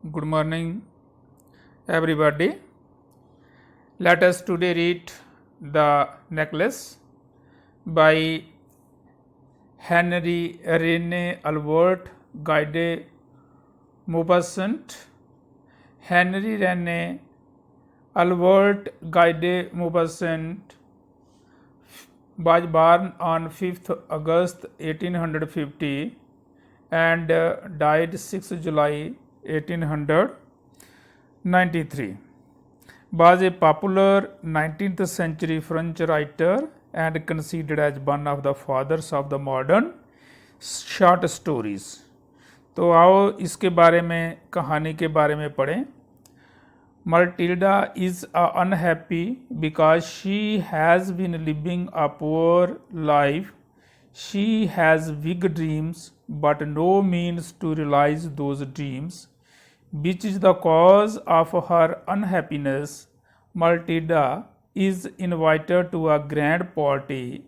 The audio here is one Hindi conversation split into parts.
Good morning, everybody. Let us today read The Necklace by Henry Rene Albert Guy de Maupassant. Henry Rene Albert Guy de Maupassant was born on 5th August 1850 and died 6th July 1893. Was a popular 19th century French writer and considered as one of the fathers of the modern short stories. तो आओ इसके बारे में, कहानी के बारे में पढ़ें. Matilda is unhappy because she has been living a poor life. She has big dreams but no means to realize those dreams, which is the cause of her unhappiness. Matilda is invited to a grand party.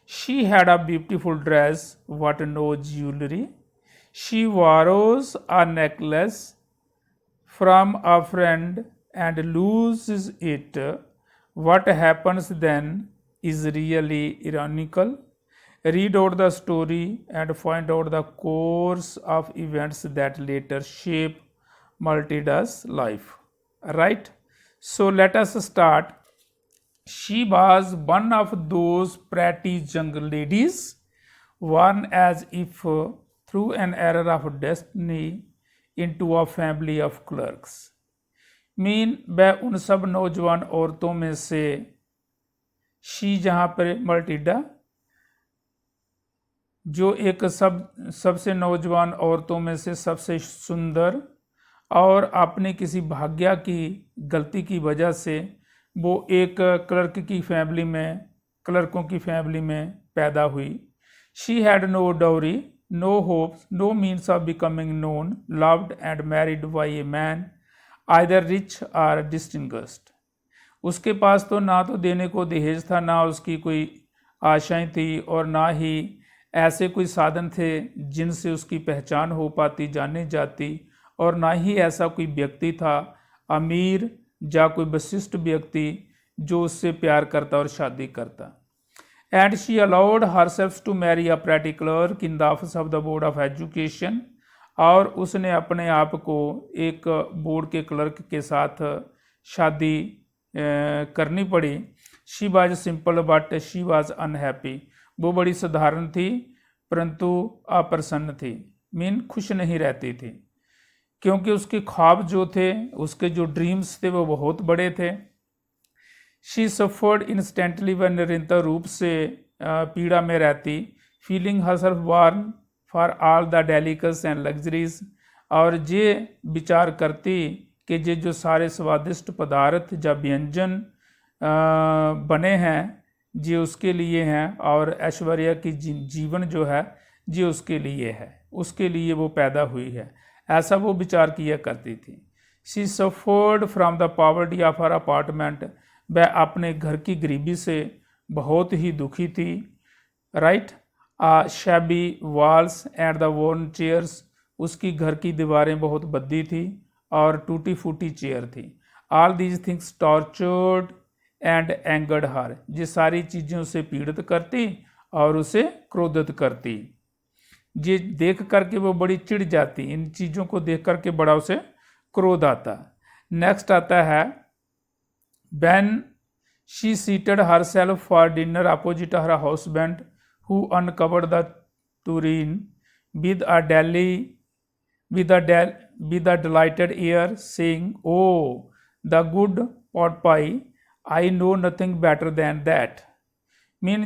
She had a beautiful dress but no jewelry. She borrows a necklace from a friend and loses it. What happens then is really ironical. Read out the story and find out the course of events that later shape Matilda's life. Right? So let us start. She was one of those pretty young ladies, born as if through an error of destiny into a family of clerks. वह उन सब नौजवान औरतों में से शी जहाँ पर मल्टिडा जो एक सबसे नौजवान औरतों में से सबसे सुंदर और अपने किसी भाग्य की गलती की वजह से वो एक क्लर्कों की फैमिली में पैदा हुई. She had no dowry, no hopes, no means of becoming known, loved and married by a man either rich or distinguished. उसके पास तो ना तो देने को दहेज था, ना उसकी कोई आशाएं थी और ना ही ऐसे कोई साधन थे जिनसे उसकी पहचान हो पाती, जानी जाती, और ना ही ऐसा कोई व्यक्ति था अमीर या कोई विशिष्ट व्यक्ति जो उससे प्यार करता और शादी करता. And she allowed herself to marry a pretty clerk in the office of the board of education. और उसने अपने आप को एक बोर्ड के क्लर्क के साथ शादी करनी पड़ी. She was simple but she was unhappy. वो बड़ी साधारण थी परंतु अप्रसन्न थी, खुश नहीं रहती थी, क्योंकि उसके ख्वाब जो थे, उसके जो ड्रीम्स थे वो बहुत बड़े थे. शी सफर्ड इंस्टेंटली वह निरंतर रूप से पीड़ा में रहती. Feeling herself born for all the delicates and luxuries. और ये विचार करती कि ये जो सारे स्वादिष्ट पदार्थ या व्यंजन बने हैं ये उसके लिए हैं, और ऐश्वर्या की जीवन जो है ये उसके लिए है, उसके लिए वो पैदा हुई है, ऐसा वो विचार किया करती थी. She suffered from the poverty of her apartment. वह अपने घर की गरीबी से बहुत ही दुखी थी. Right. Shabby walls and the worn chairs. उसकी घर की दीवारें बहुत भद्दी थी और टूटी फूटी चेयर थी. All these things tortured and angered her. ये सारी चीज़ें उसे पीड़ित करती और उसे क्रोधित करती. ये देख करके वो बड़ी चिढ़ जाती, इन चीज़ों को देख करके बड़ा उसे क्रोध आता. नेक्स्ट आता है when she seated herself for dinner opposite her husband who uncovered the tureen with a delighted air, saying, "Oh, the good pot pie! I know nothing better than that."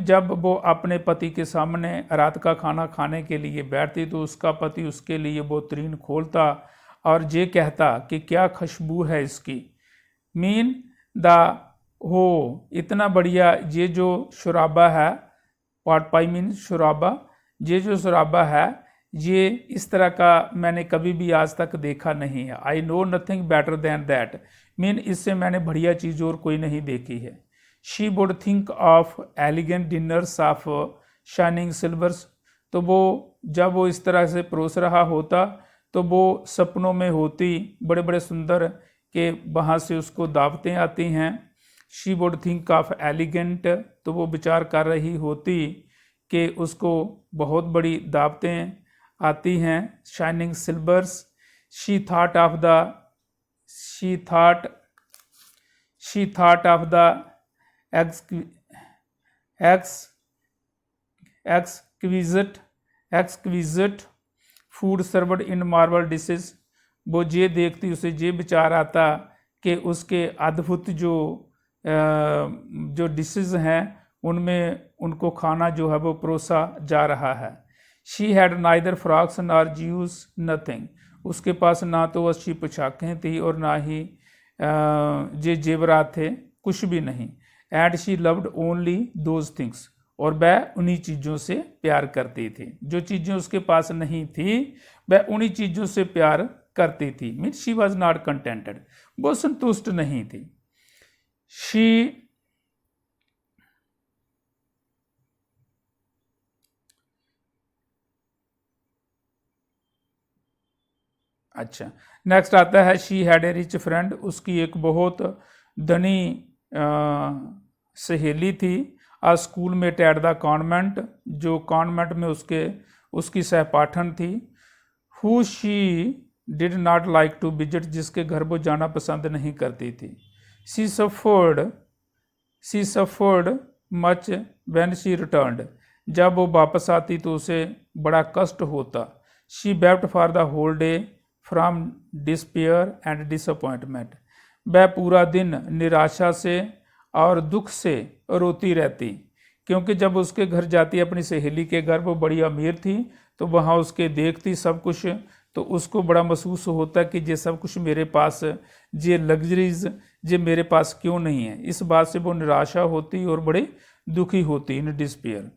जब वो अपने पति के सामने रात का खाना खाने के लिए बैठती तो उसका पति उसके लिए वो तरीन खोलता और ये कहता कि क्या खुशबू है इसकी. इतना बढ़िया ये जो शराबा है, पॉट पाई मीन्स शराबा, ये जो शराबा है ये इस तरह का मैंने कभी भी आज तक देखा नहीं है. I know nothing better than that. इससे मैंने बढ़िया चीज़ और कोई नहीं देखी है. She would think of elegant dinners of shining silvers. तो वो जब वो इस तरह से परोस रहा होता तो वो सपनों में होती बड़े बड़े सुंदर के वहाँ से उसको दावतें आती हैं। She would think of elegant, तो वो विचार कर रही होती कि उसको बहुत बड़ी दावतें आती हैं। Shining silvers, she thought of the she thought she thought of the ex exquisite exquisite food served in marble dishes. वो ये देखती, उसे ये विचार आता कि उसके अद्भुत जो डिशेस हैं उनमें उनको खाना जो है वो परोसा जा रहा है। She had neither frocks nor ज्यूस नथिंग, उसके पास ना तो अच्छी पोशाकें थी और ना ही ये जेवरात थे, कुछ भी नहीं। And she loved only those things, और वह उन्हीं चीज़ों से प्यार करती थी। जो चीज़ें उसके पास नहीं थी वह उन्हीं चीज़ों से प्यार करती थी। Means she was not contented, वो संतुष्ट नहीं थी। शी अच्छा, नेक्स्ट आता है she had a rich friend, उसकी एक बहुत धनी सहेली थी। A school mate at the convent, जो कॉन्वेंट में उसकी सहपाठन थी। Who she did not like to visit, जिसके घर वो जाना पसंद नहीं करती थी। She suffered much when she returned, जब वो वापस आती तो उसे बड़ा कष्ट होता। She wept for the whole day from despair and disappointment, वह पूरा दिन निराशा से और दुख से रोती रहती, क्योंकि जब उसके घर जाती अपनी सहेली के घर, वो बड़ी अमीर थी, तो वहाँ उसके देखती सब कुछ, तो उसको बड़ा महसूस होता कि ये सब कुछ मेरे पास, ये लग्जरीज ये मेरे पास क्यों नहीं है। इस बात से वो निराशा होती और बड़ी दुखी होती, इन डिस्पेयर।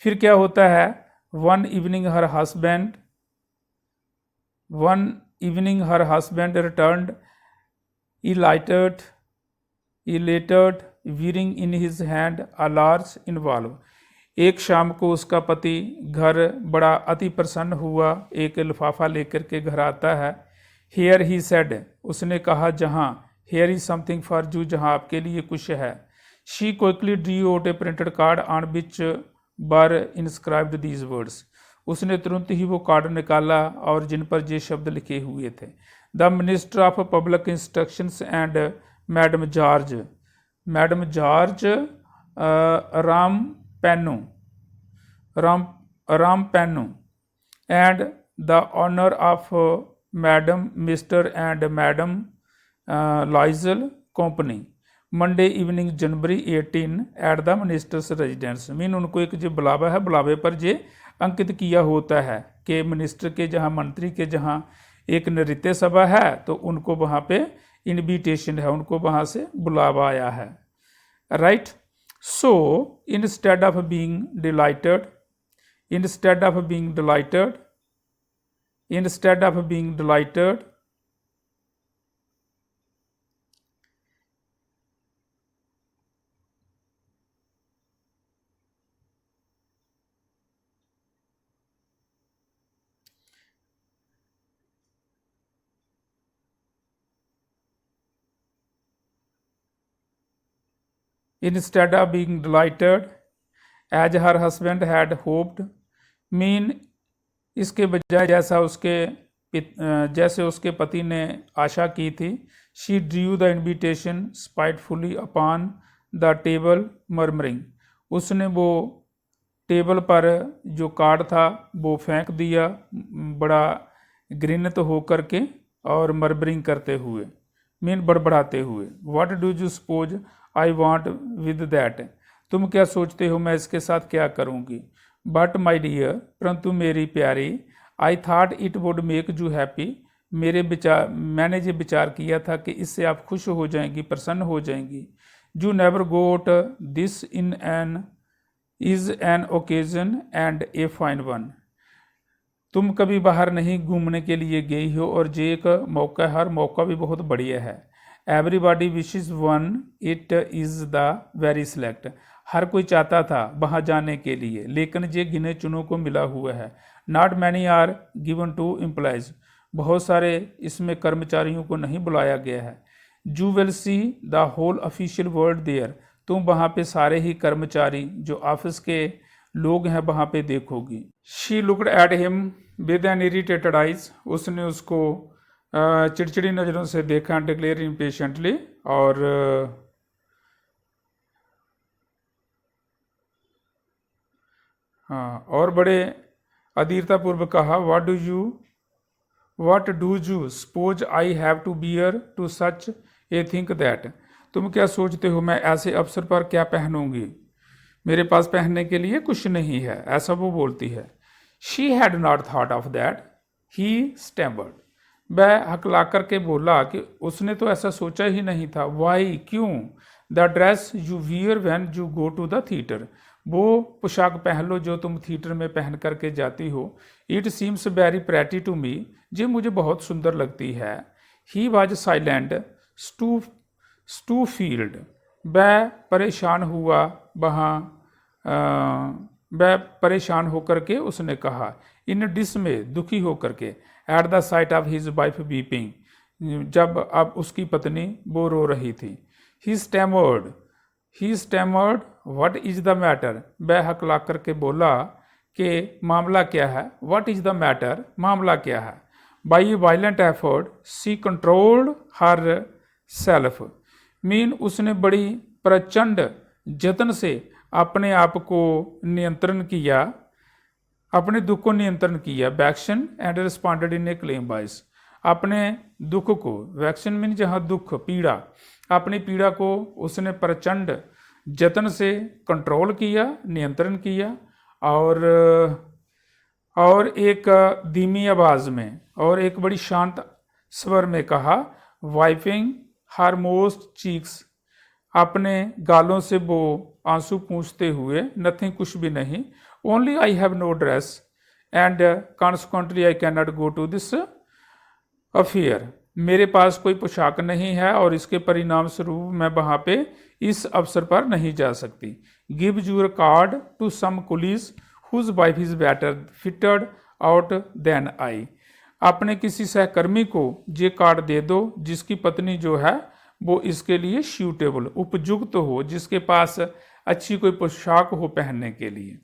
फिर क्या होता है, one evening her husband returned elated wearing in his hand a large envelope, एक शाम को उसका पति घर बड़ा अति प्रसन्न हुआ, एक लिफाफा लेकर के घर आता है। Here he said, उसने कहा जहाँ, here is something for you, जहाँ आपके लिए कुछ है। She quickly drew out a printed card on which were inscribed these words, उसने तुरंत ही वो कार्ड निकाला और जिन पर ये शब्द लिखे हुए थे। The minister of public instructions and madam George Ramponneau and the honour of madam mister and madam Loisel company Monday evening January 18 at the minister's residence. Mean उनको एक जो बुलावा है, बुलावे पर ये अंकित किया होता है कि मिनिस्टर के जहाँ, मंत्री के जहाँ एक नृत्य सभा है, तो उनको वहाँ पे इनविटेशन है, उनको वहाँ से बुलावा आया है। Right, so instead of being dilated as her husband had hoped, mean इसके बजाय जैसे उसके पति ने आशा की थी। She Drew the invitation spitefully upon the table murmuring, उसने वो टेबल पर जो कार्ड था वो फेंक दिया, बड़ा घृणित होकर के और मर्मरिंग करते हुए, मीन बड़बड़ाते हुए। What do you suppose I want with that, तुम क्या सोचते हो मैं इसके साथ क्या करूँगी। बट माई डियर, परंतु मेरी प्यारी, I thought it would make you happy, मैंने ये विचार किया था कि इससे आप खुश हो जाएंगी, प्रसन्न हो जाएंगी। You never goat this is an occasion and a fine one, तुम कभी बाहर नहीं घूमने के लिए गई हो और ये एक मौका, हर मौका भी बहुत बढ़िया है। Everybody wishes one, it is the very select, हर कोई चाहता था वहाँ जाने के लिए, लेकिन ये गिने चुनों को मिला हुआ है। Not many are given to employees, बहुत सारे इसमें कर्मचारियों को नहीं बुलाया गया है। You will see the whole official world there, तुम वहाँ पे सारे ही कर्मचारी जो ऑफिस के लोग हैं वहाँ पे देखोगी। She looked at him with an irritated eyes, उसने उसको चिड़चिड़ी नज़रों से देखा, डिक्लेयर इम्पेशेंटली, और हाँ, और बड़े अधीरतापूर्वक कहा, What do you suppose I have to bear to such a thing that, तुम क्या सोचते हो मैं ऐसे अवसर पर क्या पहनूंगी, मेरे पास पहनने के लिए कुछ नहीं है, ऐसा वो बोलती है। She had not thought of that, he stammered, वह हकला करके बोला कि उसने तो ऐसा सोचा ही नहीं था। Why, क्यों? The dress you wear when you go to the theater, वो पोशाक पहन लो जो तुम थिएटर में पहन करके जाती हो। It seems very pretty to me, ये मुझे बहुत सुंदर लगती है। ही वॉज साइलेंट स्टूफील्ड, वह परेशान हुआ, वह परेशान होकर के उसने कहा, इन डिसमे, दुखी होकर के, at the sight of his wife weeping, जब अब उसकी पत्नी वो रो रही थी। He stammered what is the matter, वह हकला करके बोला कि मामला क्या है। व्हाट इज द मैटर, मामला क्या है। By a violent effort she controlled herself, mean उसने बड़ी प्रचंड जतन से अपने आप को नियंत्रण किया, अपने दुख को नियंत्रण किया। Vexation and responded in a calm voice, अपने दुख को, वैक्शन मीन जहाँ दुख, पीड़ा, अपनी पीड़ा को उसने प्रचंड जतन से कंट्रोल किया, नियंत्रण किया, और एक धीमी आवाज़ में और एक बड़ी शांत स्वर में कहा, वाइपिंग हर मोस्ट चीक्स, अपने गालों से वो आंसू पूंछते हुए, नथिंग, कुछ भी नहीं, only I have no dress and consequently I can not go to this affair, मेरे पास कोई पोशाक नहीं है और इसके परिणाम स्वरूप मैं वहाँ पे इस अवसर पर नहीं जा सकती। Give your card to some colleagues whose wife is better fitted out than I, अपने किसी सहकर्मी को ये कार्ड दे दो जिसकी पत्नी जो है वो इसके लिए सूटेबल, उपयुक्त हो, जिसके पास अच्छी कोई पोशाक हो पहनने के लिए।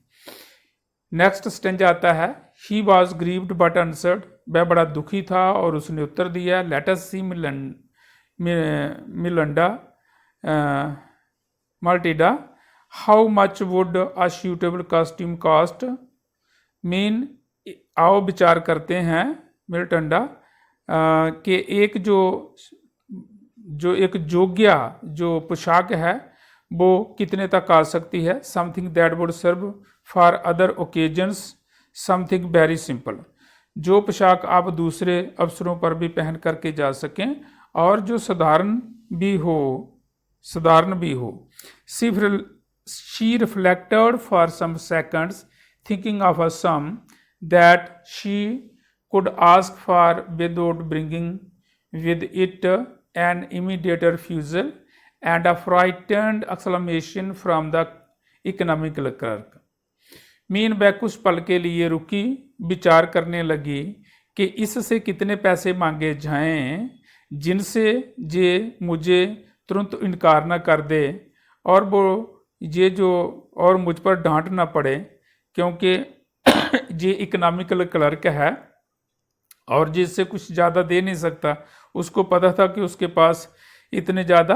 नेक्स्ट स्टेंज आता है, he was grieved but answered, वह बड़ा दुखी था और उसने उत्तर दिया, लेट अस सी मिलंडा Mathilde, how much would a suitable costume cost, mean आओ विचार करते हैं मिल्टंडा कि एक जो एक योग्य जो पोशाक है वो कितने तक आ सकती है। Something that would serve for other occasions, something very simple, जो पोशाक आप दूसरे अवसरों पर भी पहन करके जा सकें और जो साधारण भी हो। She reflected for some seconds thinking of a sum that she could ask for without bringing with it an immediate refusal and a frightened exclamation from the economical clerk, mean वह कुछ पल के लिए रुकी, विचार करने लगी कि इससे कितने पैसे मांगे जाएं जिनसे ये मुझे तुरंत इनकार न कर दे और वो ये जो और मुझ पर डांट ना पड़े, क्योंकि ये इकोनॉमिकल क्लर्क है और जिससे कुछ ज़्यादा दे नहीं सकता। उसको पता था कि उसके पास इतने ज़्यादा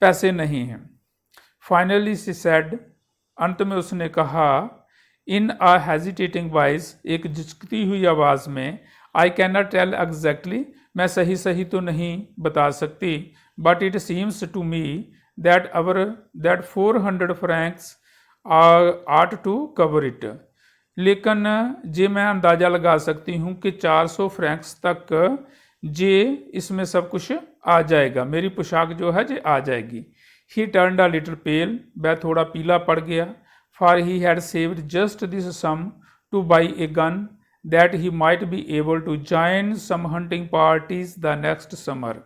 पैसे नहीं हैं। फाइनली शी सेड, अंत में उसने कहा, इन अ हेजिटेटिंग वॉइस, एक झिझकती हुई आवाज़ में, I can not tell exactly, मैं सही तो नहीं बता सकती, but it seems to me that 400 francs ought to cover it, लेकिन जे मैं अंदाज़ा लगा सकती हूँ कि 400 फ्रैंक्स तक जे इसमें सब कुछ आ जाएगा, मेरी पोशाक जो है जे आ जाएगी। ही टर्नड अ लिटिल पेल, वह थोड़ा पीला पड़ गया, for he had saved just this sum to buy a gun that he might be able to join some hunting parties the next summer,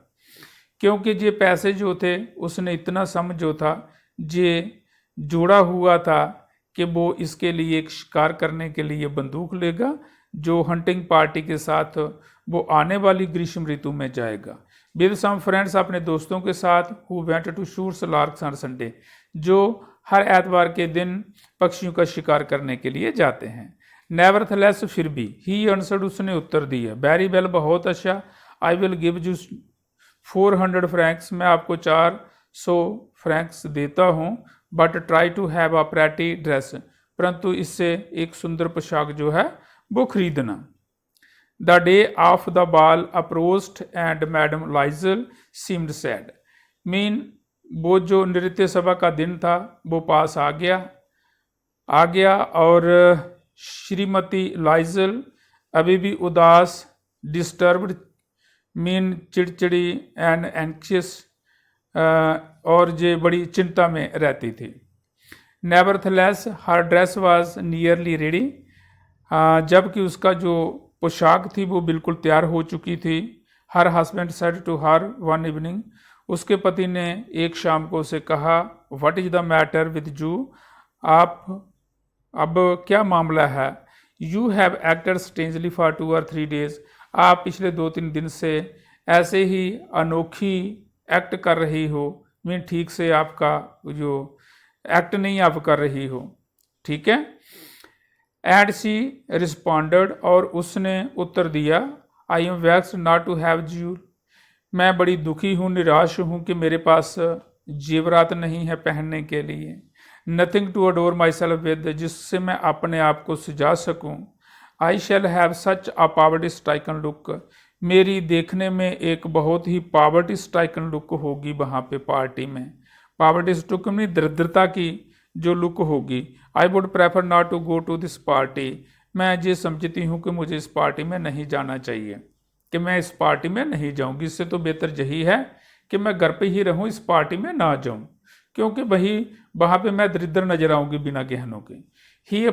क्योंकि ये पैसे जो थे उसने इतना सम जो था जे जोड़ा हुआ था कि वो इसके लिए एक शिकार करने के लिए बंदूक लेगा, जो हंटिंग पार्टी के साथ वो आने वाली ग्रीष्म ऋतु में जाएगा। विद सम फ्रेंड्स, अपने दोस्तों के साथ, who went to shoot larks on Sunday, जो हर एतवार के दिन पक्षियों का शिकार करने के लिए जाते हैं। नेवरथलेस, फिर भी, ही आंसर्ड, उसने उत्तर दिया, वेरी वेल, बहुत अच्छा, I will give you 400 francs, मैं आपको 400 फ्रैंक्स देता हूँ, but try to have a pretty dress, परंतु इससे एक सुंदर पोशाक जो है वो खरीदना। The day of the ball approached and madam Loisel seemed sad, mean वो जो नृत्य सभा का दिन था वो पास आ गया और श्रीमती लाइजल अभी भी उदास, डिस्टर्ब्ड मीन चिड़चिड़ी, एंड एंक्शियस और ये बड़ी चिंता में रहती थी। Nevertheless her dress was nearly ready, जबकि उसका जो पोशाक थी वो बिल्कुल तैयार हो चुकी थी। Her husband said to her one evening, उसके पति ने एक शाम को उसे कहा, what is the matter with you, आप अब क्या मामला है। You have acted strangely for 2 or 3 days, आप पिछले 2-3 दिन से ऐसे ही अनोखी एक्ट कर रही हो, मीन ठीक से आपका जो एक्ट नहीं आप कर रही हो, ठीक है। एंड शी रिस्पॉन्डेड, और उसने उत्तर दिया, I am vexed not to have jewel, मैं बड़ी दुखी हूँ, निराश हूँ कि मेरे पास जेवरात नहीं है पहनने के लिए। Nothing to adorn myself with, जिससे मैं अपने आप को सजा सकूँ। I shall have such a poverty stricken look, मेरी देखने में एक बहुत ही पॉवर्टी स्ट्राइकन लुक होगी वहाँ पे पार्टी में। पॉवर्टी स्ट्राइकन में दरिद्रता की जो लुक होगी। I would prefer not to go to this party, मैं ये समझती हूँ कि मुझे इस पार्टी में नहीं जाना चाहिए, कि मैं इस पार्टी में नहीं जाऊँगी। इससे तो बेहतर यही है कि मैं घर पे ही रहूँ, इस पार्टी में ना जाऊँ, क्योंकि वहाँ पे मैं दरिद्र नजर आऊँगी बिना गहनों के। ही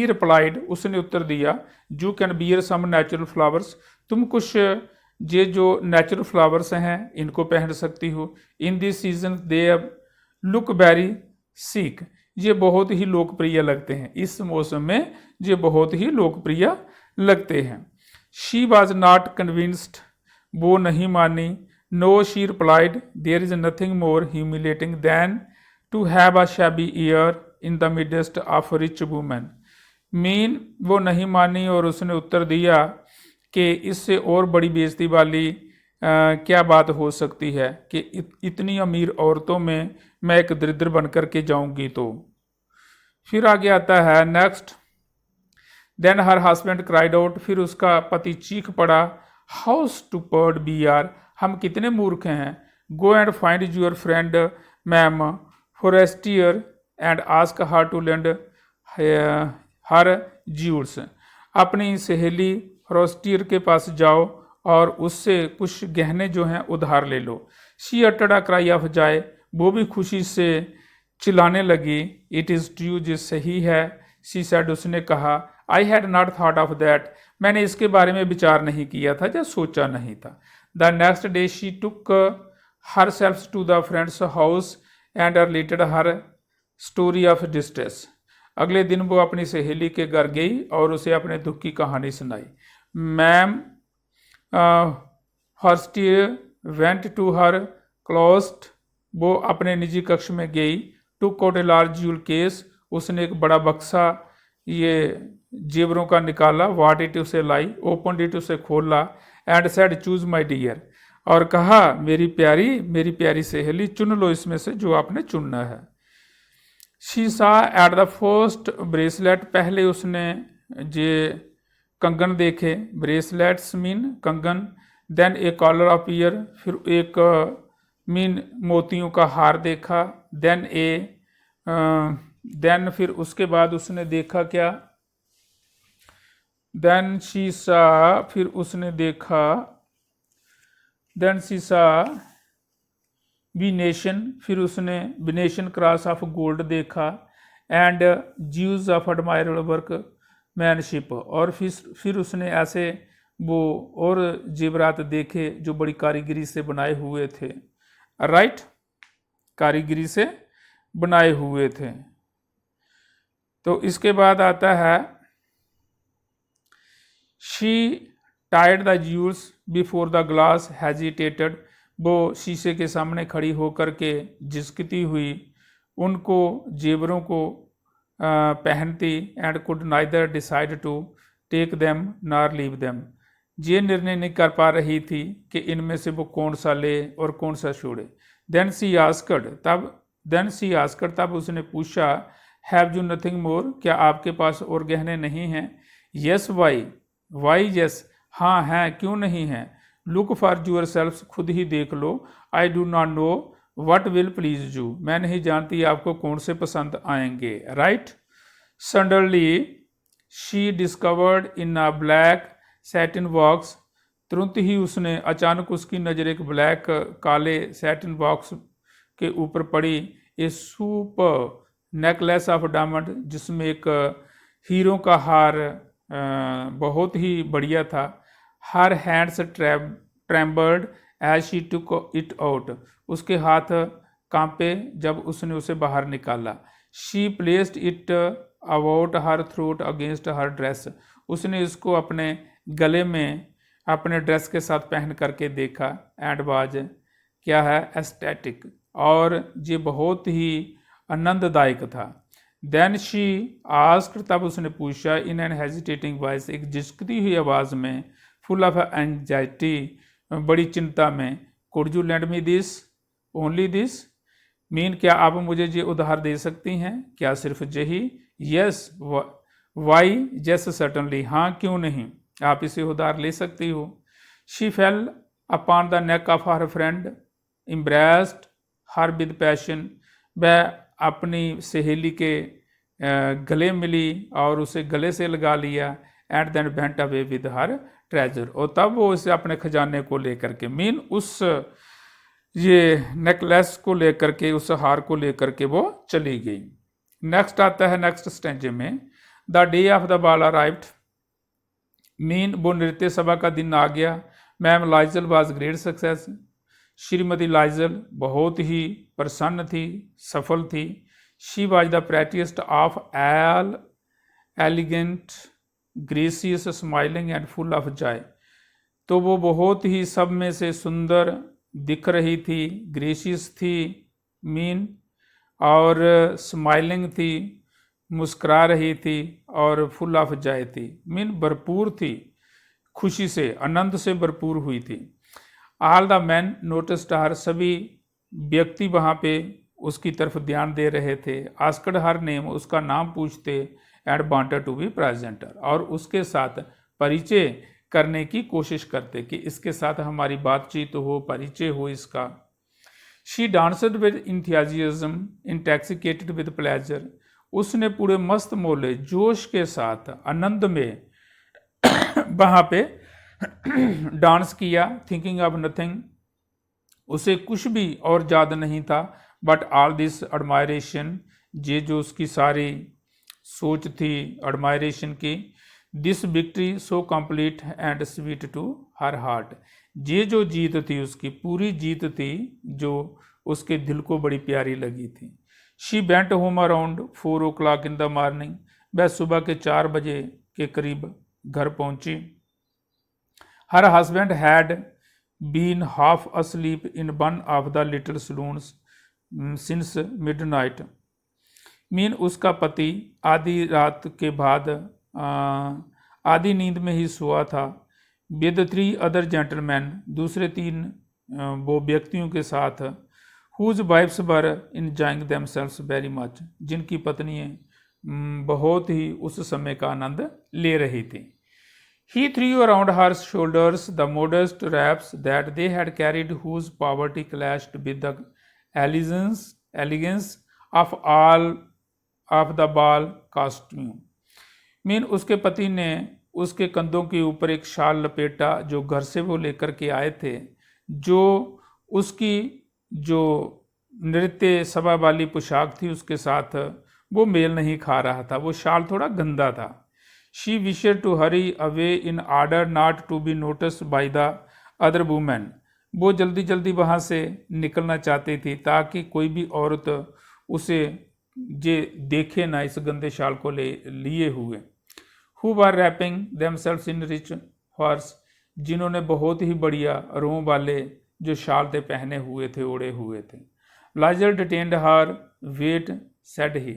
रिप्लाइड, उसने उत्तर दिया, you can bear some natural flowers, तुम कुछ ये जो नेचुरल फ्लावर्स हैं इनको पहन सकती हो। In this season they look very seek, ये बहुत ही लोकप्रिय लगते हैं, इस मौसम में ये बहुत ही लोकप्रिय लगते हैं। शी वॉज नॉट कन्विंस्ड, वो नहीं मानी। No, she replied, there is nothing more humiliating than to have a shabby air in the midst of rich women, mean वो नहीं मानी और उसने उत्तर दिया कि इससे और बड़ी बेइज्जती वाली क्या बात हो सकती है कि इतनी अमीर औरतों में मैं एक दरिद्र बनकर के जाऊंगी। तो फिर आगे आता है next, then her husband cried out, फिर उसका पति चीख पड़ा, हाउ स्टूपर्ड वी आर, हम कितने मूर्ख हैं। Go and find your friend ma'am Forestier and ask her to lend her jewels, अपनी सहेली फॉरेस्टियर के पास जाओ और उससे कुछ गहने जो हैं उधार ले लो। शी अटड अ क्राई ऑफ जॉय, वो भी खुशी से चिल्लाने लगी। इट इज़ ट्रू, जो सही है। शी सेड, उसने कहा, I had not thought of that, मैंने इसके बारे में विचार नहीं किया था या सोचा नहीं था। The next day she took herself to the friend's house and related her story of distress, अगले दिन वो अपनी सहेली के घर गई और उसे अपने दुख की कहानी सुनाई। Ma'am Forestier went to her closet, वो अपने निजी कक्ष में गई। Took out a large jewel case, उसने एक बड़ा बक्सा ये जेवरों का निकाला। वाट इट, उसे लाई। ओपन इट, उसे खोला। And said, choose my dear, और कहा, मेरी प्यारी सहेली, चुन लो इसमें से जो आपने चुनना है। शी सा एट द फर्स्ट ब्रेसलेट, पहले उसने जे कंगन देखे, ब्रेसलेट्स मीन कंगन। Then a collar of ear, फिर एक मीन मोतियों का हार देखा। देन फिर उसके बाद उसने देखा क्या, देन शी सा, फिर उसने देखा, देन शी सा विनेशन, फिर उसने विनेशन क्रॉस ऑफ गोल्ड देखा। And Jews of admirable work manship, और फिर उसने ऐसे वो और जेवरात देखे जो बड़ी कारीगरी से बनाए हुए थे। राइट, कारीगरी से बनाए हुए थे। तो इसके बाद आता है she tied the Jules before the glass, hesitated, वो शीशे के सामने खड़ी होकर के झिझकती हुई उनको जेवरों को पहनती, and could neither decide to take them nor leave them, ये निर्णय नहीं कर पा रही थी कि इनमें से वो कौन सा ले और कौन सा छोड़े। देन सी आस्कड, तब उसने पूछा, हैव यू नथिंग मोर, क्या आपके पास और गहने नहीं हैं? यस वाई यस, हाँ हैं, क्यों नहीं हैं? लुक फॉर यूर सेल्फ, खुद ही देख लो। I do not know what will please you, मैं नहीं जानती आपको कौन से पसंद आएंगे। Right. Suddenly she discovered in a black satin box, तुरंत ही उसने अचानक उसकी नज़र एक ब्लैक काले सैटिन बॉक्स के ऊपर पड़ी। A super necklace of diamond, जिसमें एक हीरो का हार बहुत ही बढ़िया था। Her hands trembled as she took it out, उसके हाथ कांपे जब उसने उसे बाहर निकाला। She placed it about her throat against her dress, उसने इसको अपने गले में अपने ड्रेस के साथ पहन करके देखा। एंड वाज, क्या है, एस्थेटिक, और ये बहुत ही आनंददायक था। देन शी आस्क्ड, तब उसने पूछा, इन एन हेजिटेटिंग वॉइस, एक झिझकती हुई आवाज़ में, फुल ऑफ एंजाइटी, बड़ी चिंता में, could you lend me this, only this, mean, क्या आप मुझे ये उधार दे सकती हैं, क्या सिर्फ यही? यस वाई यस सर्टनली, हाँ क्यों नहीं, आप इसे उधार ले सकती हो। She fail upon the neck of her friend, embraced her with passion, वह अपनी सहेली के गले मिली और उसे गले से लगा लिया। And then went away with her treasure, और तब वो उसे अपने खजाने को लेकर के, मीन उस ये नेकलेस को लेकर के, उस हार को लेकर के वो चली गई। नेक्स्ट आता है नेक्स्ट स्टेंजे में, the day of the ball arrived, mean वो नृत्य सभा का दिन आ गया। मैम लाइजल वॉज ग्रेट सक्सेस, श्रीमती लाइजल बहुत ही प्रसन्न थी, सफल थी। She was the prettiest of all elegant gracious smiling and full of joy, तो वो बहुत ही सब में से सुंदर दिख रही थी, ग्रेसियस थी मीन, और स्माइलिंग थी, मुस्कुरा रही थी, और फुल ऑफ जॉय थी मीन भरपूर थी, खुशी से, आनंद से भरपूर हुई थी। ऑल द मैन नोटिस्ड हर, सभी व्यक्ति वहाँ पे उसकी तरफ ध्यान दे रहे थे। आस्क्ड हर नेम, उसका नाम पूछते। And wanted to be present, और उसके साथ परिचय करने की कोशिश करते कि इसके साथ हमारी बातचीत हो, परिचय हो इसका। She danced with enthusiasm intoxicated with pleasure, उसने पूरे मस्त मोले जोश के साथ, आनंद में वहाँ पे डांस किया। थिंकिंग ऑफ नथिंग, उसे कुछ भी और याद नहीं था, बट ऑल दिस एडमायरेशन, ये जो उसकी सारी सोच थी एडमायरेशन की। This victory so complete and sweet to her heart, ये जो जीत थी उसकी पूरी जीत थी, जो उसके दिल को बड़ी प्यारी लगी थी। She went home around 4 o'clock in the morning, वह सुबह के 4 बजे के करीब घर पहुंची। Her husband had been half asleep in one of the little saloons since midnight, mean उसका पति आधी रात के बाद आधी नींद में ही सोया था। विद 3 अदर जेंटलमैन, दूसरे 3 वो व्यक्तियों के साथ। Whose wives were enjoying themselves very much, जिनकी पत्नियाँ बहुत ही उस समय का आनंद ले रही थी। He threw around her shoulders the modest wraps that they had carried, whose poverty clashed with the elegance of all of the ball costume. Mean उसके पति ने उसके कंधों के ऊपर एक शाल लपेटा जो घर से वो लेकर के आए थे, जो उसकी जो नृत्य सभा वाली पोशाक थी उसके साथ वो मेल नहीं खा रहा था, वो शाल थोड़ा गंदा था। She wished to hurry away in order not to be noticed by the other women. वो जल्दी जल्दी वहाँ से निकलना चाहती थी ताकि कोई भी औरत उसे जे देखे ना इस गंदे शाल को लिए हुए। Who were wrapping themselves in rich furs, जिन्होंने बहुत ही बढ़िया रों वाले जो शाल थे पहने हुए थे, ओढ़े हुए थे। Loisel detained her, wait said he.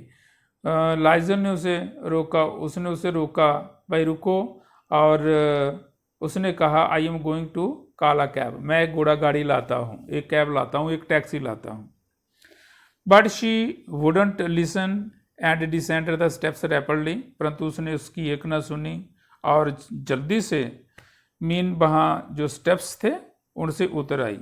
Loisel ने उसे रोका, उसने उसे रोका, भाई रुको, और उसने कहा I am going to call a cab, मैं एक घोड़ा गाड़ी लाता हूँ, एक कैब लाता हूँ, एक टैक्सी लाता हूँ। But she wouldn't listen and descended the steps rapidly, परंतु उसने उसकी एक ना सुनी और जल्दी से मीन वहाँ जो स्टेप्स थे उनसे उतर आई।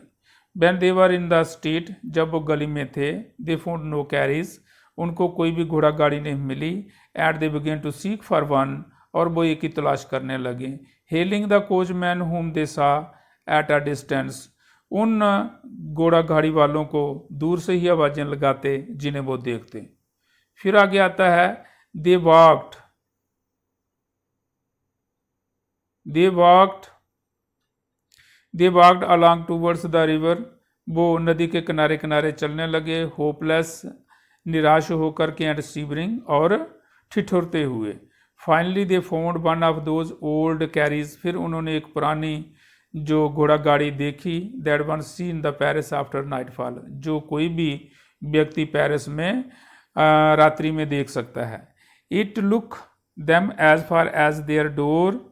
When they were in the street, जब वो गली में थे, दे फाउंड नो कैरीज, उनको कोई भी घोड़ा गाड़ी नहीं मिली। And they began to seek for one, और वो एक की तलाश करने लगे। हेलिंग द कोचमैन हुम दे सा एट अ डिस्टेंस, उन घोड़ा गाड़ी वालों को दूर से ही आवाजें लगाते जिन्हें वो देखते। फिर आगे आता है they walked along towards the river, वो नदी के किनारे किनारे चलने लगे। होपलेस, निराश होकर के, एंड सीवरिंग, और ठिठुरते हुए। Finally they found one of those old carriages, फिर उन्होंने एक पुरानी जो घोड़ा गाड़ी देखी। That one see in the Paris after nightfall, जो कोई भी व्यक्ति पेरिस में रात्रि में देख सकता है। It look them as far as their door,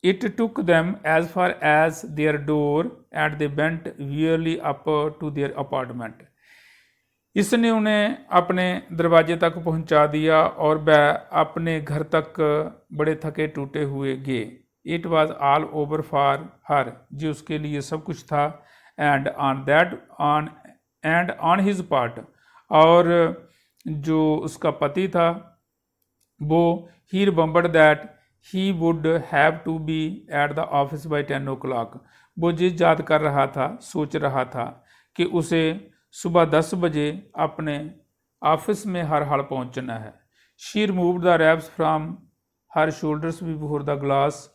It took them as far as their door and they went wearily up to their apartment. इसने उन्हें अपने दरवाजे तक पहुंचा दिया और वह अपने घर तक बड़े थके टूटे हुए गए। It was all over for her, जो उसके लिए सब कुछ था। And on his part, और जो उसका पति था वो he remembered that he would have to be at the office by 10 o'clock, वो जिद याद कर रहा था, सोच रहा था कि उसे सुबह 10 बजे अपने ऑफिस में हर हाल पहुंचना है। She removed the wraps from her shoulders before the glass,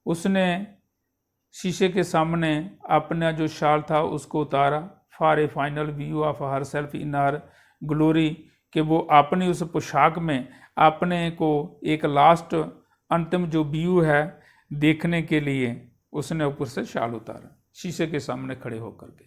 उसने शीशे के सामने अपना जो शाल था उसको उतारा। For a final view of herself in her glory, कि वो अपनी उस पोशाक में अपने को एक लास्ट अंतिम जो व्यू है देखने के लिए उसने ऊपर से शाल उतारा शीशे के सामने खड़े होकर के।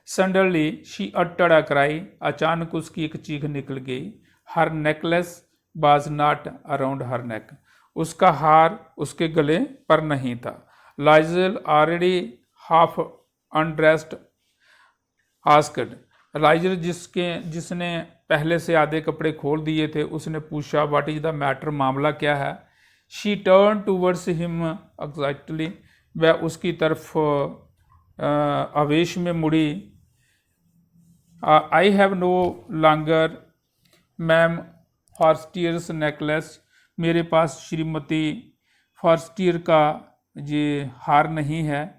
Suddenly she uttered a cry, अचानक उसकी एक चीख निकल गई। हर नेकलेस वाज नॉट अराउंड हर नेक, उसका हार उसके गले पर नहीं था। Lizol already half undressed asked, Lizol जिसने पहले से आधे कपड़े खोल दिए थे उसने पूछा व्हाट इज द मैटर, मामला क्या है। She turned towards him exactly, वह उसकी तरफ आवेश में मुड़ी। आई हैव नो लॉन्गर मैम फॉर्स्टियर्स नेकलेस, मेरे पास श्रीमती फॉर्स्टियर का ये हार नहीं है।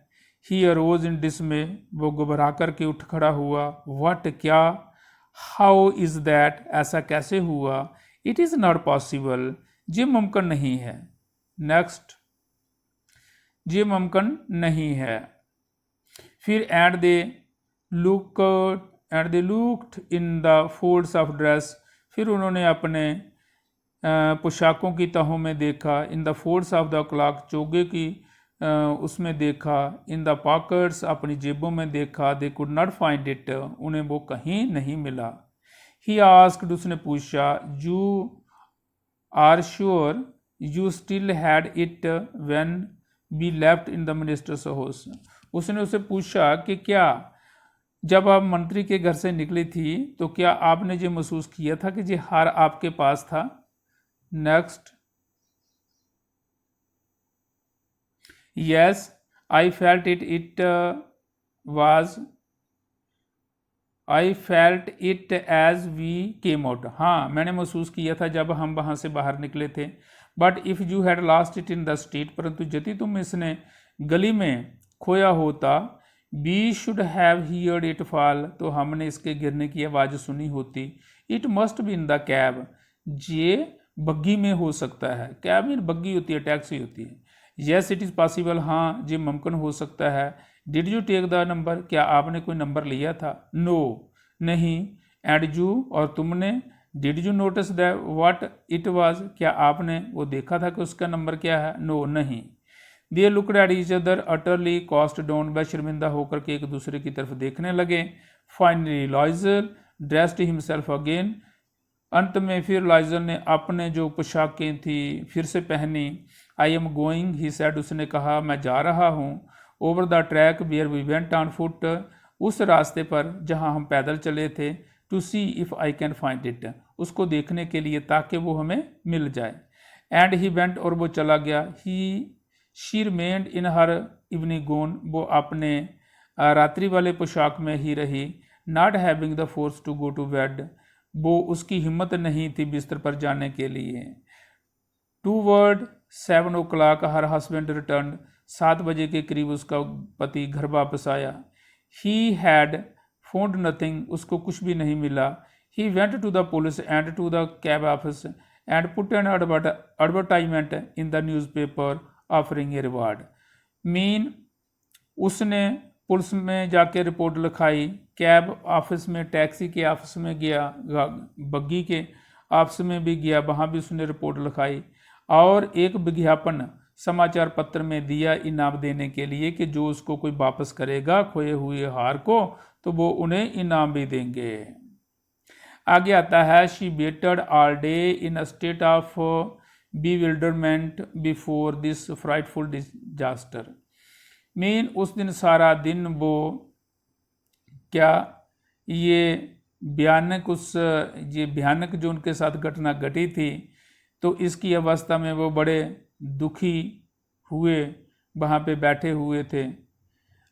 ही अरोज इन डिसमे, वो घबरा कर के उठ खड़ा हुआ। व्हाट, क्या, हाउ इज दैट, ऐसा कैसे हुआ। इट इज़ नॉट पॉसिबल, ये मुमकिन नहीं है। नेक्स्ट, ये मुमकिन नहीं है। फिर and they looked in the folds of dress, फिर उन्होंने अपने पोशाकों की तहों में देखा। In the folds of the cloak, चोगे की उसमें देखा। इन द पॉकेट्स, अपनी जेबों में देखा। They could not find it, उन्हें वो कहीं नहीं मिला। ही आस्क्ड, उसने पूछा। You are sure you still had it when we left in the minister's house, उसने उसे पूछा कि क्या जब आप मंत्री के घर से निकली थी तो क्या आपने ये महसूस किया था कि ये हार आपके पास था। Next, yes I felt it as we came out, हाँ मैंने महसूस किया था जब हम वहाँ से बाहर निकले थे। But if you had lost it in the street, परंतु यदि तुम इसने गली में खोया होता। We should have heard it fall, तो हमने इसके गिरने की आवाज़ सुनी होती। It must be in the cab, ये बग्गी में हो सकता है। कैब में बग्गी होती है, टैक्सी होती है। येस इट इज़ पॉसिबल, हाँ ये मुमकिन हो सकता है। Did you take the number, क्या आपने कोई नंबर लिया था। नो नहीं। एंड यू, और तुमने। Did you notice that what it was, क्या आपने वो देखा था कि उसका नंबर क्या है। नो नहीं। They looked at each other utterly cast down, वह शर्मिंदा होकर के एक दूसरे की तरफ देखने लगे। Finally Lizol dressed himself again, अंत में फिर लाइजल ने अपने जो पोशाकें थी फिर से पहनी। I am going he said, उसने कहा मैं जा रहा हूँ। Over the track where we went on foot, उस रास्ते पर जहाँ हम पैदल चले थे। To see if I can find it, उसको देखने के लिए ताकि वो हमें मिल जाए। एंड ही वेंट, और वो चला गया। She remained in her evening gown, वो अपने रात्रि वाले पोशाक में ही रही। Not having the force to go to bed, वो उसकी हिम्मत नहीं थी बिस्तर पर जाने के लिए। Toward 7 o'clock her husband return, 7 बजे के करीब उसका पति घर वापस आया। ही हैड फाउंड नथिंग, उसको कुछ भी नहीं मिला। He went to the police and to the cab office and put an advertisement in the newspaper offering a reward. Mean उसने पुलिस में जाके रिपोर्ट लिखाई, कैब ऑफिस में, टैक्सी के ऑफिस में गया, बग्गी के ऑफिस में भी गया, वहाँ भी उसने रिपोर्ट लिखाई और एक विज्ञापन समाचार पत्र में दिया इनाम देने के लिए कि जो उसको कोई वापस करेगा खोए हुए हार को तो वो उन्हें इनाम भी देंगे। आगे आता है she weighted all day in a state of bewilderment before this frightful disaster. Mean उस दिन सारा दिन वो क्या ये भयानक जो उनके साथ घटना घटी थी तो इसकी अवस्था में वो बड़े दुखी हुए, वहाँ पे बैठे हुए थे।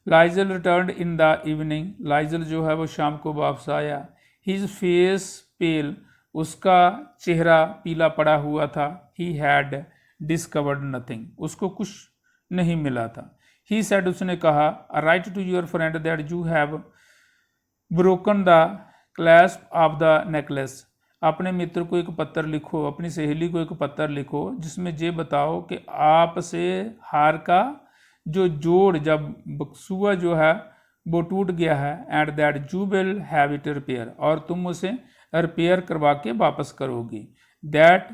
Lizol return in the evening, Lizol जो है वो शाम को वापस आया। हिज फेस पेल, उसका चेहरा पीला पड़ा हुआ था। ही हैड डिस्कवर्ड नथिंग, उसको कुछ नहीं मिला था। ही सेड, उसने कहा, write to your friend that you have broken the clasp of the necklace, अपने मित्र को एक पत्र लिखो, अपनी सहेली को एक पत्र लिखो जिसमें ये बताओ कि आपसे हार का जो जोड़ जब बक्सुआ जो है वो टूट गया है। And that you will have it repair, और तुम उसे रिपेयर करवा के वापस करोगी। That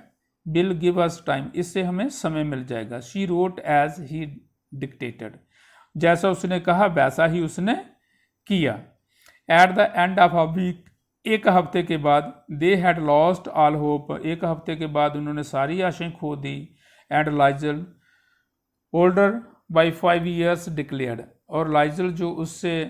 will give us time, इससे हमें समय मिल जाएगा। She wrote as he dictated, जैसा उसने कहा वैसा ही उसने किया। At the end of a week, एक हफ्ते के बाद, they had lost all hope, एक हफ्ते के बाद उन्होंने सारी आशाएं खो दी। And Loisel older by 5 years declared, और लाइजल जो उससे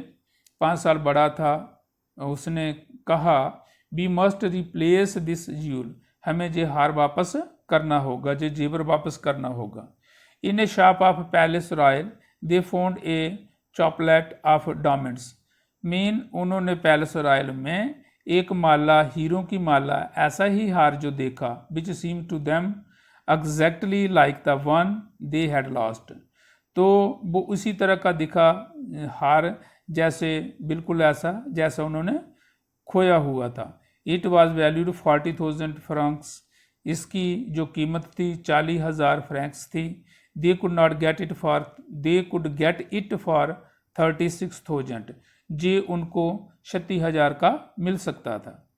5 साल बड़ा था उसने कहा, we must replace this jewel, हमें ये हार वापस करना होगा, ये जेवर वापस करना होगा। In a shop of Palais Royal they found a chaplet of diamonds, mean उन्होंने पैलेस रॉयल में एक माला, हीरों की माला, ऐसा ही हार जो देखा, which seem to them exactly like the one they had lost, तो वो उसी तरह का दिखा हार, जैसे बिल्कुल ऐसा जैसा उन्होंने खोया हुआ था। इट वॉज वैल्यूड 40,000 फ्रांक्स, इसकी जो कीमत थी 40,000 फ्रैंक्स थी। They could get it for 36,000, जे उनको 36,000 का मिल सकता था।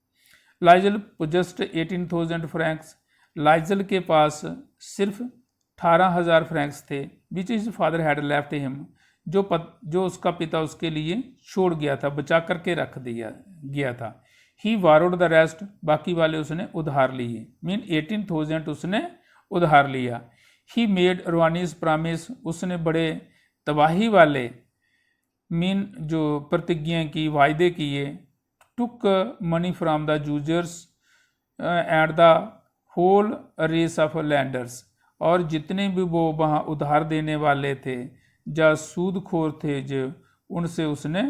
लाइजल पोजेस्ड 18,000 फ्रैंक्स, लाइजल के पास सिर्फ 18,000 फ्रैंक्स थे। Which is father had left him, जो उसका पिता उसके लिए छोड़ गया था, बचा करके रख दिया गया था। ही वारोड द रेस्ट, बाकी वाले उसने उधार लिए, मीन 18,000 उसने उधार लिया। ही मेड रवानीज प्रामिस, उसने बड़े तबाही वाले मीन जो प्रतिज्ञाएं की, वायदे किए। Took money from the usurers and the whole race of lenders, और जितने भी वो वहाँ उधार देने वाले थे, या सूदखोर थे जो, उनसे उसने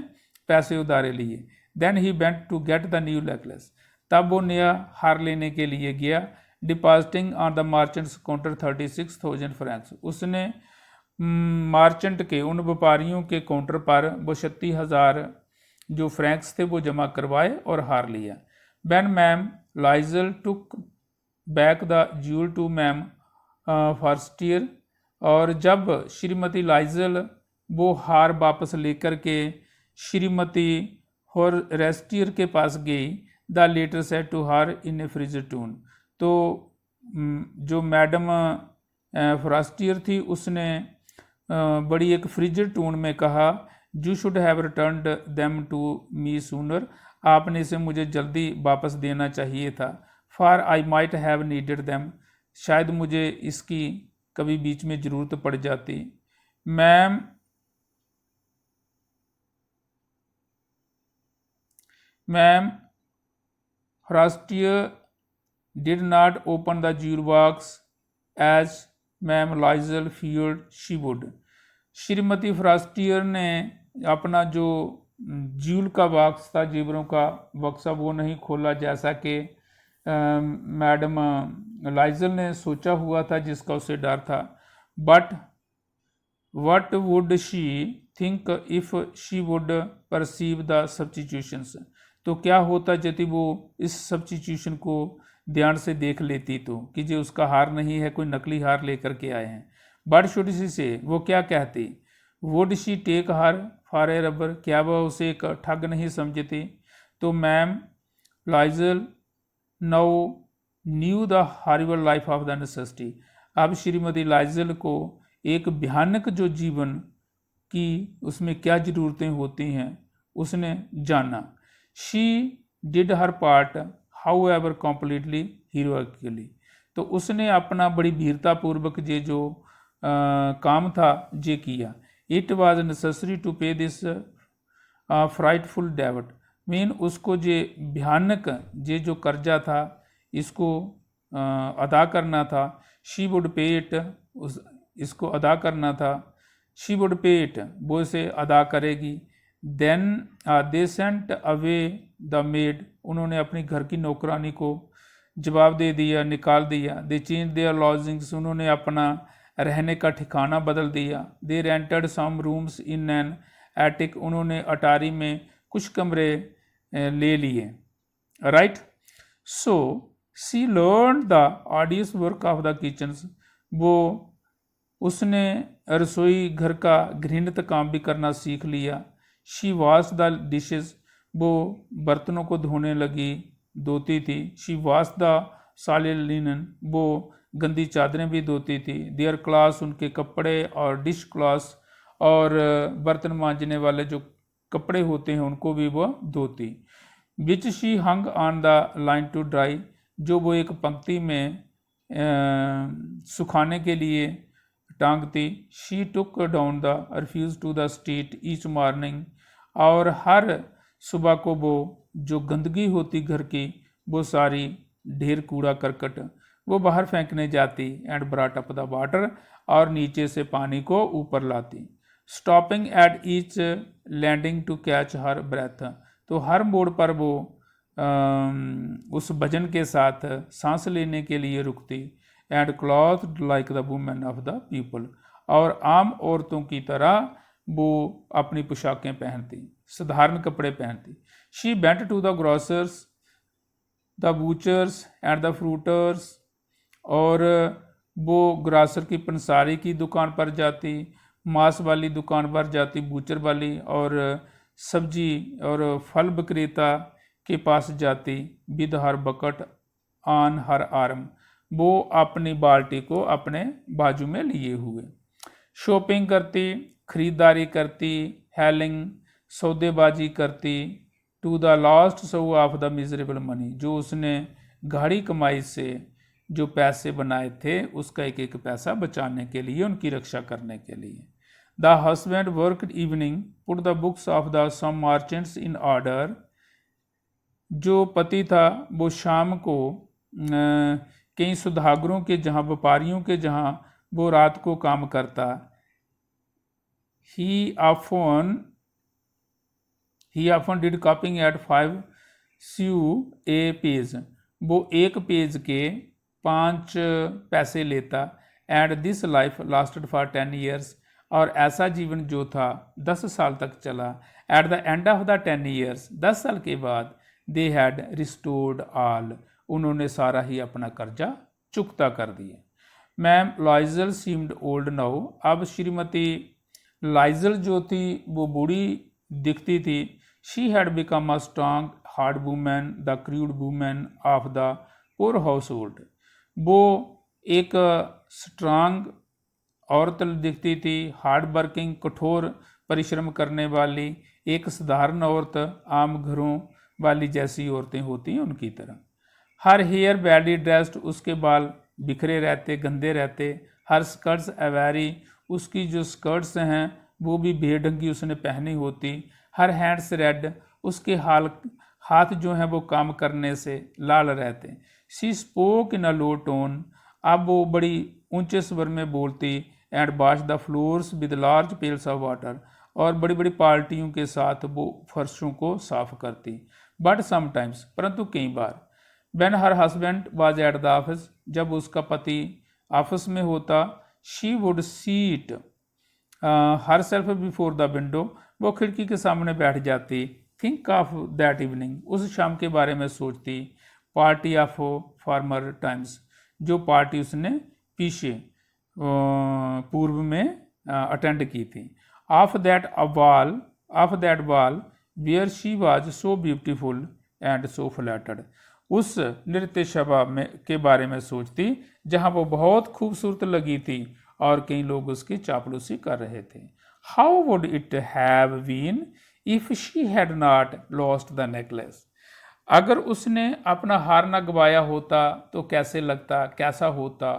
पैसे उधारे लिए। Then he went to get the new necklace, तब वो नया हार लेने के लिए गया। Depositing on the merchant's counter 36,000 francs, उसने मार्चेंट के, उन व्यापारियों के काउंटर पर वो 36,000 जो फ्रैंक्स थे वो जमा करवाए और हार लिया। When ma'am Loisel took back the jewel to ma'am Forestier, और जब श्रीमती लाइजल वो हार वापस लेकर के श्रीमती रेस्टियर के पास गई, the latter said to her in a frigid tone, तो जो मैडम फॉरेस्टियर थी उसने बड़ी एक फ्रिजिड टोन में कहा, you should have returned them to me sooner, आपने इसे मुझे जल्दी वापस देना चाहिए था। For I might have needed them, शायद मुझे इसकी कभी बीच में ज़रूरत पड़ जाती। Ma'am ma'am Forestier did not open the jewel box as ma'am Loisel feared she would. Shrimati Forestier ने अपना जो ज्यूल का बॉक्स था, जेवरों का बक्सा, वो नहीं खोला जैसा कि मैडम लाइजल ने सोचा हुआ था, जिसका उसे डर था। But what would she think if she would perceive the substitutions, तो क्या होता यदि वो इस सब्स्टिट्यूशन को ध्यान से देख लेती, तो कि जो उसका हार नहीं है, कोई नकली हार लेकर के आए हैं। बट शुड शी से, वो क्या कहती। वुड शी टेक हार फॉर ए रबर, क्या वह उसे एक ठग नहीं समझती। तो ma'am Lizol now new the horrible life of the necessity, अब श्रीमती लाइजल को एक भयानक जो जीवन की उसमें क्या ज़रूरतें होती हैं उसने जाना। She did her part how ever completely heroically, तो उसने अपना बड़ी वीरतापूर्वक ये जो काम था ये किया। इट वॉज नेसेसरी टू पे दिस फ्राइटफुल डेब्ट, मीन उसको ये भयानक ये जो कर्जा था इसको अदा करना था। शी वुड पे इट, इसको अदा करना था। शी वुड पे इट, वो इसे अदा करेगी। Then they sent away the maid, उन्होंने अपनी घर की नौकरानी को जवाब दे दिया, निकाल दिया। दे चेंज देयर लॉजिंग्स, उन्होंने अपना रहने का ठिकाना बदल दिया। They rented some rooms in an attic, उन्होंने अटारी में कुछ कमरे ले लिए। Right, so she learn the arduous work of the kitchens, वो उसने रसोई घर का घृणित काम भी करना सीख लिया। शी वॉश द डिशेस, वो बर्तनों को धोने लगी, धोती थी। She wash the solid linen, वो गंदी चादरें भी धोती थी। देयर क्लास, उनके कपड़े, और डिश क्लास, और बर्तन मांजने वाले जो कपड़े होते हैं उनको भी वो धोती। Which she hung on the line to dry, जो वो एक पंक्ति में सुखाने के लिए टांगती। She took down the refuse to the street each morning, और हर सुबह को वो जो गंदगी होती घर की वो सारी ढेर कूड़ा करकट वो बाहर फेंकने जाती। And brought up the water, और नीचे से पानी को ऊपर लाती। Stopping at each landing to catch her breath, तो हर मोड़ पर वो उस भजन के साथ सांस लेने के लिए रुकती। And cloth like the women of the people, और आम औरतों की तरह वो अपनी पोशाकें पहनती, साधारण कपड़े पहनती। She went to the grocers, the butchers and the fruiters, और वो ग्रासर की पंसारी की दुकान पर जाती, मांस वाली दुकान पर जाती, बूचर वाली, और सब्जी और फल विक्रेता के पास जाती। With her bucket on her arm, वो अपनी बाल्टी को अपने बाजू में लिए हुए। शॉपिंग करती, खरीदारी करती। हेलिंग, सौदेबाजी करती। To the last sou of the miserable money, जो उसने गाढ़ी कमाई से जो पैसे बनाए थे उसका एक एक पैसा बचाने के लिए, उनकी रक्षा करने के लिए। The husband worked evening, put the books of the some merchants in order, जो पति था वो शाम को कई सुदागरों के जहाँ, व्यापारियों के जहाँ वो रात को काम करता। ही often did copying at 5 sou a page, वो एक पेज के 5 पैसे लेता। And this life lasted for 10 years, और ऐसा जीवन जो था 10 साल तक चला। Eight the end of the 10 years, 10 साल के बाद, दे हैड रिस्टोर्ड ऑल, उन्होंने सारा ही अपना कर्जा चुकता कर दिया। Ma'am Loisel seemed old now, अब श्रीमती लाइजल जो थी वो बूढ़ी दिखती थी। She had become a strong hard woman, the crude woman of the poor household, वो एक स्ट्रांग औरत दिखती थी, हार्ड वर्किंग, कठोर परिश्रम करने वाली, एक साधारण औरत, आम घरों वाली जैसी औरतें होती हैं उनकी तरह। हर हेयर बैडली ड्रेस्ड, उसके बाल बिखरे रहते, गंदे रहते। हर स्कर्ट्स एवेरी, उसकी जो स्कर्ट्स हैं वो भी बेढंगी उसने पहनी होती। हर हैंड्स रेड, उसके हाथ जो हैं वो काम करने से लाल रहते। She spoke in a low tone, अब वो बड़ी ऊंचे स्वर में बोलती। And wash the floors with large pails of water, और बड़ी बड़ी पार्टियों के साथ वो फर्शों को साफ करती। बट समटाइम्स, परंतु कई बार, when her husband was at the office, जब उसका पति ऑफिस में होता, she would sit herself before the window, वो खिड़की के सामने बैठ जाती। थिंक ऑफ दैट इवनिंग, उस शाम के बारे में सोचती। पार्टी ऑफ फॉर्मर टाइम्स, जो पार्टी उसने पीछे पूर्व में अटेंड की थी। Of that ball where she was so beautiful and so flattered, उस नृत्य सभा में के बारे में सोचती जहां वो बहुत खूबसूरत लगी थी और कई लोग उसकी चापलूसी कर रहे थे। How would it have been if she had not lost the necklace, अगर उसने अपना हार न गवाया होता तो कैसे लगता, कैसा होता।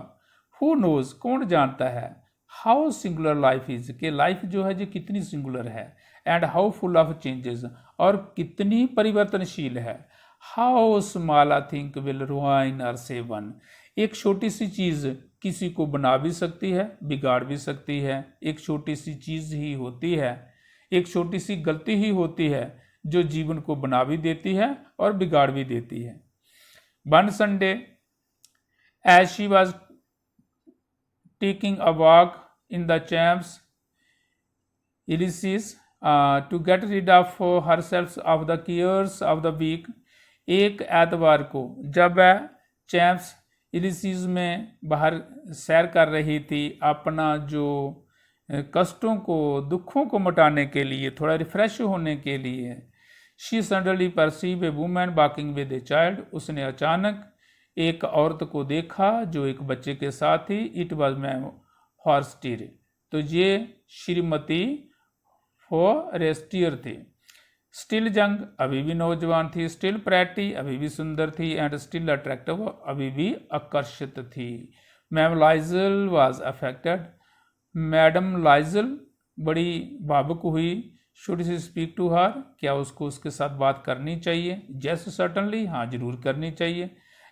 हु नोज, कौन जानता है। हाउ सिंगुलर लाइफ इज, के लाइफ जो है जो कितनी सिंगुलर है। And how full of changes, और कितनी परिवर्तनशील है। How small a thing will ruin और सेव वन, एक छोटी सी चीज़ किसी को बना भी सकती है, बिगाड़ भी सकती है। एक छोटी सी चीज़ ही होती है, एक छोटी सी गलती ही होती है जो जीवन को बना भी देती है और बिगाड़ भी देती है। One Sunday as she was taking a walk in the Champs Elysees to get rid of herself of the cares of the week, एक एतवार को जब वह चैम्प्स इलिसिस में बाहर सैर कर रही थी, अपना जो कष्टों को, दुखों को मिटाने के लिए, थोड़ा रिफ्रेश होने के लिए। She suddenly perceive a woman walking with a child, उसने अचानक एक औरत को देखा जो एक बच्चे के साथ थी। इट वॉज मैम हॉर्स्टियर, तो ये श्रीमती फॉरेस्टियर थी। स्टिल यंग, अभी भी नौजवान थी। स्टिल प्रेटी, अभी भी सुंदर थी। एंड स्टिल अट्रैक्टिव, अभी भी आकर्षित थी। Ma'am Loisel was affected, madam Loisel बड़ी भावुक हुई। Should she speak to her, क्या उसको उसके साथ बात करनी चाहिए। यस सर्टनली, हाँ जरूर करनी चाहिए।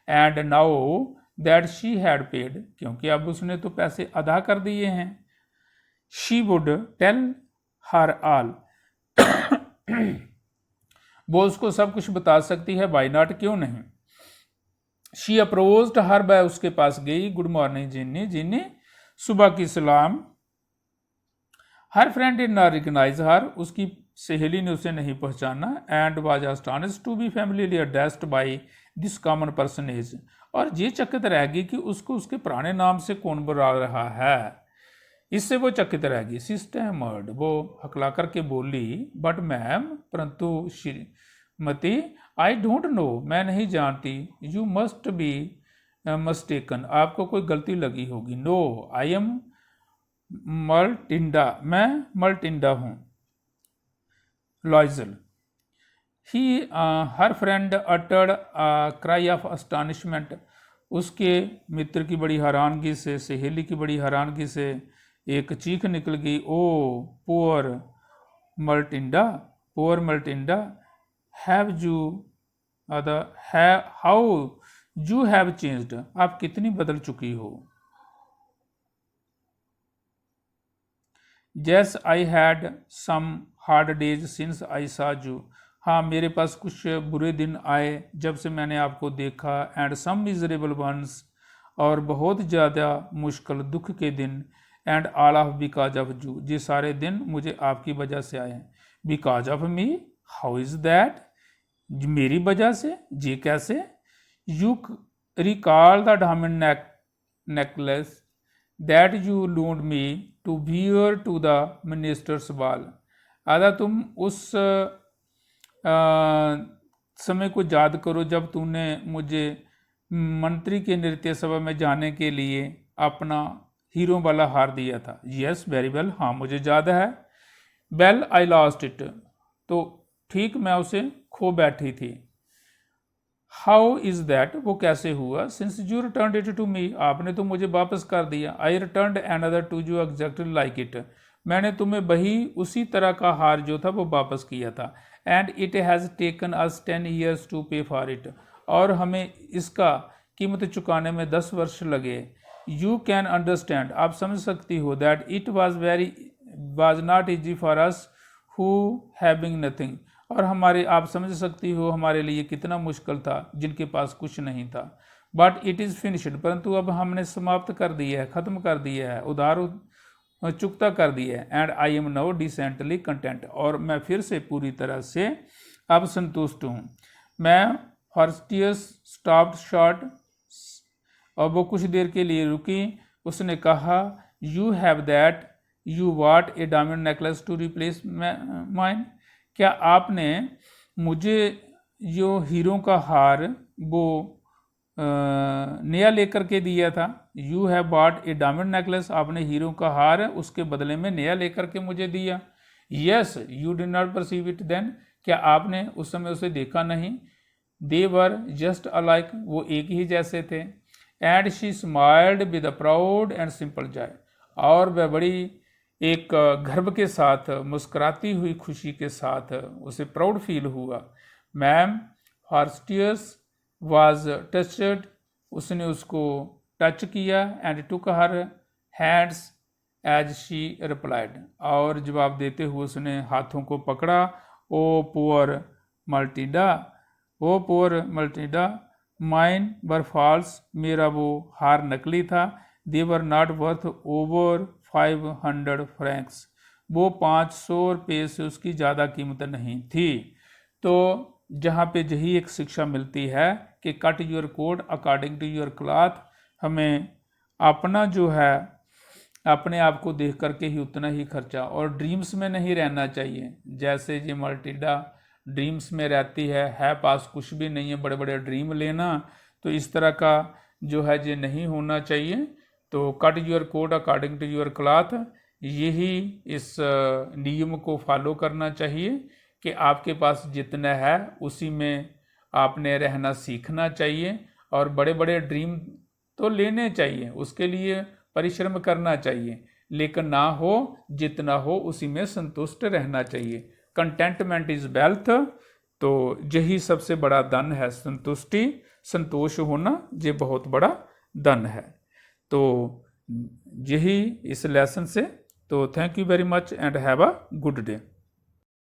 And now that she had paid, क्योंकि अब उसने तो पैसे अदा कर दिए हैं। She would tell her all, वो उसको सब कुछ बता सकती है। वाई नॉट, क्यों नहीं। शी अप्रोच्ड हर, वह उसके पास गई। गुड मॉर्निंग जिन्नी, जिन्नी सुबह की सलाम। Her friend did not recognise her, उसकी सहेली ने उसे नहीं पहचाना। And was astonished to be familiarly addressed by this common personage, और ये चकित रह गई कि उसको उसके पुराने नाम से कौन बुला रहा है। इससे वो चकित रह गई। सिस्टमर्ड, वो हकला करके बोली। बट मैम, परंतु श्रीमती, आई डोंट नो, मैं नहीं जानती। यू मस्ट बी मस्टेकन, आपको कोई गलती लगी होगी। नो आई एम मल्टिंडा, मैं मल्टिंडा हूँ। लॉइजल, ही her friend uttered cry of astonishment, उसके मित्र की बड़ी हैरानगी से, सहेली की बड़ी हैरानगी से एक चीख निकल गई। Oh poor Matilda, poor Matilda, have you how you have changed, आप कितनी बदल चुकी हो। Yes, I had some hard days since I saw you, हाँ मेरे पास कुछ बुरे दिन आए जब से मैंने आपको देखा। एंड सम मिजरेबल वंस, और बहुत ज़्यादा मुश्किल दुख के दिन। And all of because of you, ये सारे दिन मुझे आपकी वजह से आए हैं। Because of me, how is that, मेरी वजह से, ये कैसे। You recall the diamond necklace that you loaned me to wear to the minister's ball, आधा तुम उस समय को याद करो जब तूने मुझे मंत्री के नृत्य सभा में जाने के लिए अपना हीरो वाला हार दिया था। यस वेरी वेल, हाँ मुझे याद है। वेल आई लॉस्ट इट, तो ठीक मैं उसे खो बैठी थी। हाउ इज़ दैट, वो कैसे हुआ। Since you return it to me, आपने तो मुझे वापस कर दिया। I return another to you exactly like it, मैंने तुम्हें वही उसी तरह का हार जो था वो वापस किया था। And it has taken us 10 years to pay for it, और हमें इसका कीमत चुकाने में 10 वर्ष लगे। यू कैन अंडरस्टैंड, आप समझ सकती हो। That it was not easy for us who having nothing, और हमारे, आप समझ सकती हो हमारे लिए कितना मुश्किल था जिनके पास कुछ नहीं था। बट इट इज़ फिनिश्ड, परंतु अब हमने समाप्त कर दिया है, ख़त्म कर दिया है, उधार चुकता कर दिया है। And I am now decently content, और मैं फिर से पूरी तरह से अब संतुष्ट हूँ। मैं हॉर्स्टियस स्टॉप्ड शॉर्ट, और वो कुछ देर के लिए रुकी। उसने कहा you have that, you what a diamond necklace to replace mine, क्या आपने मुझे जो हीरो का हार वो नया लेकर के दिया था। You have bought A diamond necklace, आपने हीरो का हार उसके बदले में नया लेकर के मुझे दिया। Yes you did not perceive it then, क्या आपने उस समय उसे देखा नहीं। दे वर जस्ट अलाइक, वो एक ही जैसे थे। And she smiled with a proud and simple Joy, और वह बड़ी एक गर्व के साथ, मुस्कुराती हुई खुशी के साथ उसे प्राउड फील हुआ। मैम हॉर्स्टियस वाज टचड, उसने उसको टच किया। And took her hands as she replied, और जवाब देते हुए उसने हाथों को पकड़ा। Oh poor Matilda, oh poor Matilda, mine were false, मेरा वो हार नकली था। They were not worth over 500 francs, वो 500 रुपये से उसकी ज़्यादा कीमत नहीं थी। तो जहाँ पे यही एक शिक्षा मिलती है कि cut your coat according to your cloth, हमें अपना जो है अपने आप को देख करके ही उतना ही खर्चा, और ड्रीम्स में नहीं रहना चाहिए। जैसे ये मल्टीडा ड्रीम्स में रहती है पास कुछ भी नहीं है, बड़े बड़े ड्रीम लेना, तो इस तरह का जो है ये नहीं होना चाहिए। तो cut your coat according to your cloth, यही इस नियम को फॉलो करना चाहिए कि आपके पास जितना है उसी में आपने रहना सीखना चाहिए, और बड़े बड़े ड्रीम तो लेने चाहिए, उसके लिए परिश्रम करना चाहिए, लेकिन ना हो जितना हो उसी में संतुष्ट रहना चाहिए। कंटेंटमेंट इज़ वेल्थ, तो यही सबसे बड़ा धन है, संतुष्टि, संतोष होना, ये बहुत बड़ा धन है। तो यही इस लेसन से, तो thank you very much and have a good day.